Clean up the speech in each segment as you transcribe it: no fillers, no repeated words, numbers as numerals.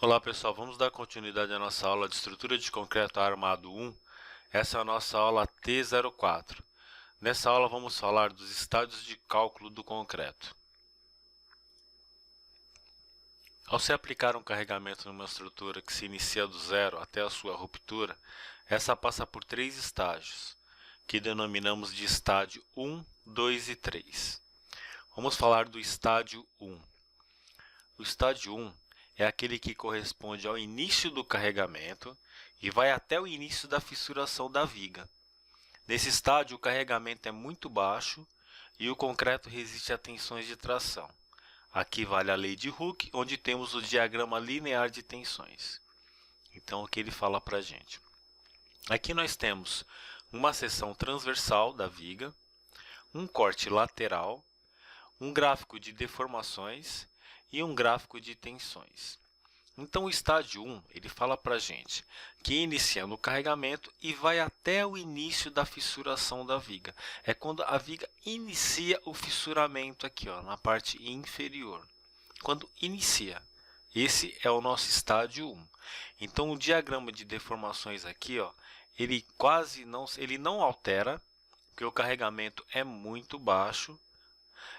Olá pessoal, vamos dar continuidade à nossa aula de estrutura de concreto armado 1. Essa é a nossa aula T04. Nessa aula vamos falar dos estádios de cálculo do concreto. Ao se aplicar um carregamento numa estrutura que se inicia do zero até a sua ruptura, essa passa por 3 estágios, que denominamos de estádio 1, 2 e 3. Vamos falar do estádio 1. O estádio 1 é aquele que corresponde ao início do carregamento e vai até o início da fissuração da viga. Nesse estádio, o carregamento é muito baixo e o concreto resiste a tensões de tração. Aqui vale a lei de Hooke, onde temos o diagrama linear de tensões. Então, o que ele fala para a gente? Aqui nós temos uma seção transversal da viga, um corte lateral, um gráfico de deformações e um gráfico de tensões. Então, o estágio 1, ele fala para a gente que inicia no carregamento e vai até o início da fissuração da viga. É quando a viga inicia o fissuramento aqui, ó, na parte inferior. Quando inicia. Esse é o nosso estágio 1. Então, o diagrama de deformações aqui, ó, ele não altera, porque o carregamento é muito baixo.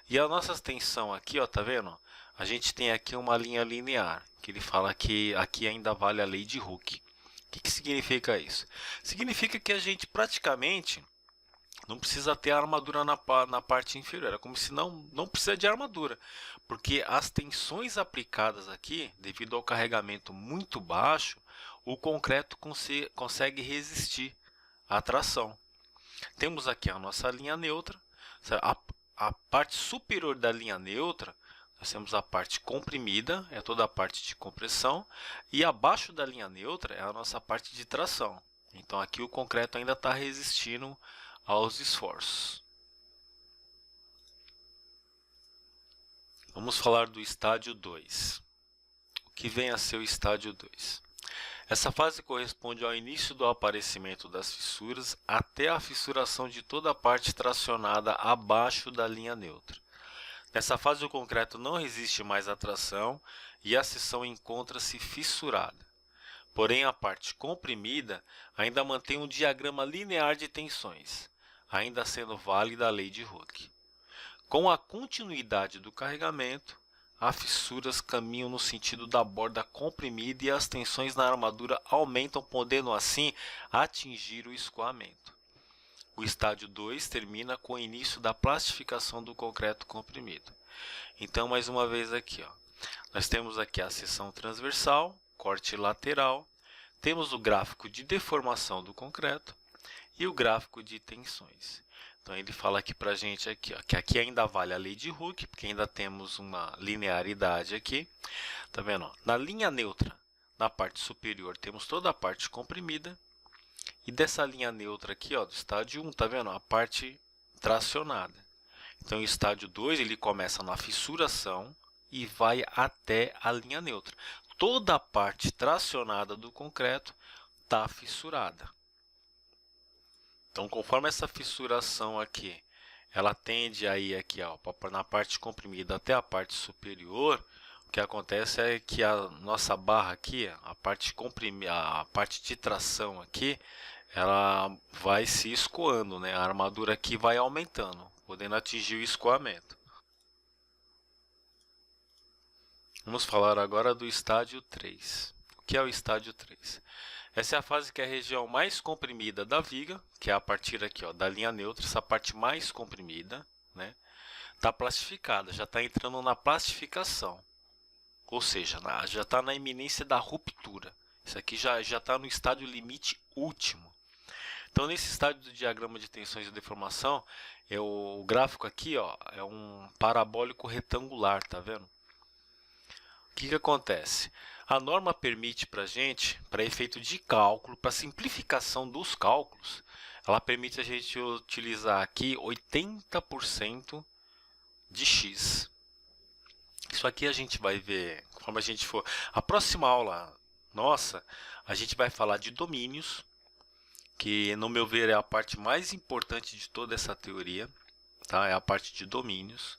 E a nossa tensão aqui, ó, tá vendo? A gente tem aqui uma linha linear, que ele fala que aqui ainda vale a lei de Hooke. O que significa isso? Significa que a gente praticamente não precisa ter armadura na parte inferior. É como se não precisa de armadura, porque as tensões aplicadas aqui, devido ao carregamento muito baixo, o concreto consegue resistir à tração. Temos aqui a nossa linha neutra. A parte superior da linha neutra, nós temos a parte comprimida, é toda a parte de compressão, e abaixo da linha neutra é a nossa parte de tração. Então, aqui o concreto ainda está resistindo aos esforços. Vamos falar do estádio 2. O que vem a ser o estádio 2? Essa fase corresponde ao início do aparecimento das fissuras até a fissuração de toda a parte tracionada abaixo da linha neutra. Nessa fase, o concreto não resiste mais à tração e a seção encontra-se fissurada. Porém, a parte comprimida ainda mantém um diagrama linear de tensões, ainda sendo válida a lei de Hooke. Com a continuidade do carregamento, as fissuras caminham no sentido da borda comprimida e as tensões na armadura aumentam, podendo assim atingir o escoamento. O estádio 2 termina com o início da plastificação do concreto comprimido. Então, mais uma vez aqui, ó, nós temos aqui a seção transversal, corte lateral, temos o gráfico de deformação do concreto e o gráfico de tensões. Então, ele fala aqui para a gente aqui, ó, que aqui ainda vale a lei de Hooke, porque ainda temos uma linearidade aqui. Tá vendo? Ó? Na linha neutra, na parte superior, temos toda a parte comprimida. E dessa linha neutra aqui, ó, do estádio 1, tá vendo? A parte tracionada. Então, o estádio 2 ele começa na fissuração e vai até a linha neutra. Toda a parte tracionada do concreto está fissurada. Então, conforme essa fissuração aqui, ela tende a ir aqui, ó, na parte comprimida até a parte superior, o que acontece é que a nossa barra aqui, a parte comprimida, a parte de tração aqui, ela vai se escoando, né? A armadura aqui vai aumentando, podendo atingir o escoamento. Vamos falar agora do estádio 3. O que é o estádio 3? Essa é a fase que é a região mais comprimida da viga, que é a partir aqui, ó, da linha neutra, essa parte mais comprimida, né? Está plastificada, já está entrando na plastificação. Ou seja, já está na iminência da ruptura. Isso aqui já está no estádio limite último. Então, nesse estádio do diagrama de tensões e deformação, o gráfico aqui, ó, é um parabólico retangular, tá vendo? O que acontece? A norma permite para a gente, para efeito de cálculo, para simplificação dos cálculos, ela permite a gente utilizar aqui 80% de x. Isso aqui a gente vai ver conforme a gente for. A próxima aula nossa, a gente vai falar de domínios, que no meu ver é a parte mais importante de toda essa teoria. tá? É a parte de domínios.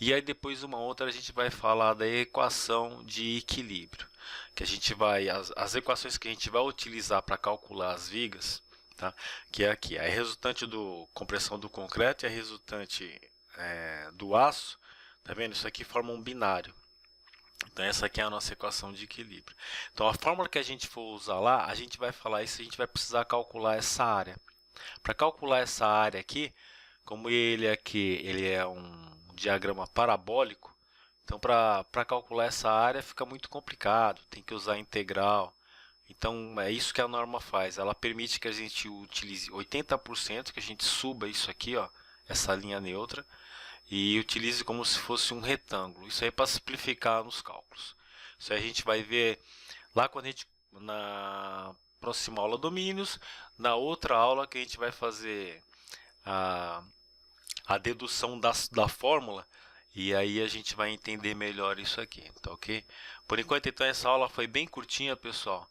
E aí depois uma outra a gente vai falar da equação de equilíbrio, que a gente vai as equações que a gente vai utilizar para calcular as vigas, tá? Que é aqui, a resultante do compressão do concreto e a resultante do aço, tá vendo? Isso aqui forma um binário. Então essa aqui é a nossa equação de equilíbrio. Então a fórmula que a gente for usar lá, a gente vai falar isso, a gente vai precisar calcular essa área. Para calcular essa área aqui, como ele aqui ele é um diagrama parabólico, então para calcular essa área fica muito complicado, tem que usar integral. Então é isso que a norma faz, ela permite que a gente utilize 80%, que a gente suba isso aqui, ó, essa linha neutra, e utilize como se fosse um retângulo. Isso aí é para simplificar nos cálculos. Isso aí a gente vai ver lá quando a gente, na próxima aula domínios, na outra aula que a gente vai fazer a dedução da fórmula, e aí a gente vai entender melhor isso aqui, tá ok? Por enquanto, então, essa aula foi bem curtinha, pessoal.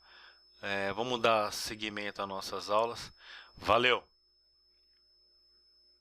Vamos dar seguimento às nossas aulas. Valeu!